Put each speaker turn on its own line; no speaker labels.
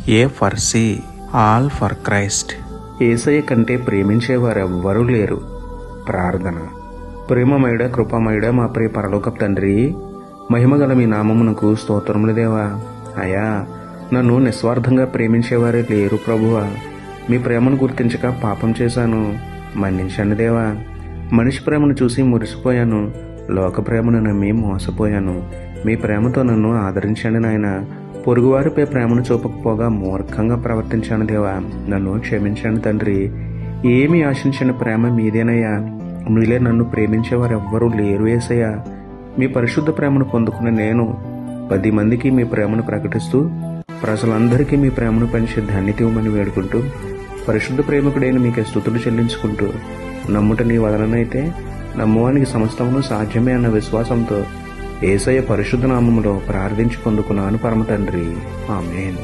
A for C, all for Christ. Yesayya కంటే ప్రేమించేవారెవ్వరూ లేరు. ప్రార్థన. ప్రేమమయుడ, కృపామయుడ, మా ప్రియ పరలోకపు తండ్రి, మహిమగల మీ నామమునకు స్తోత్రములు దేవా. అయా, నన్ను నిస్వార్థంగా ప్రేమించేవారే లేరు ప్రభువా. మీ ప్రేమను గుర్తించక పాపం చేశాను, మన్నించండి దేవా. మనిషి ప్రేమను చూసి మురిసిపోయాను, లోక ప్రేమను నమ్మి మోసపోయాను. మీ ప్రేమతో నన్ను ఆదరించండి నాయన. పొరుగువారిపై ప్రేమను చూపకపోగా మూర్ఖంగా ప్రవర్తించాను దేవా. నన్ను క్షమించండి తండ్రి. ఏమి ఆశించని ప్రేమ మీదేనయ్యా. మీలే నన్ను ప్రేమించేవారు ఎవ్వరూ లేరు యేసయ్యా. మీ పరిశుద్ధ ప్రేమను పొందుకున్న నేను 10 మందికి మీ ప్రేమను ప్రకటిస్తూ ప్రజలందరికీ మీ ప్రేమను పంచే ధన్యత ఇవ్వమని వేడుకుంటూ, పరిశుద్ధ ప్రేమికుడైన మీకే స్తుతులు చెల్లించుకుంటూ, నమ్ముట నీ వలనైతే నమ్మువానికి సమస్తమును సాధ్యమే అన్న విశ్వాసంతో యేసయ్య పరిశుద్ధ నామములో ప్రార్థించి పొందుకున్నాను పరమ తండ్రి. ఆమేన్.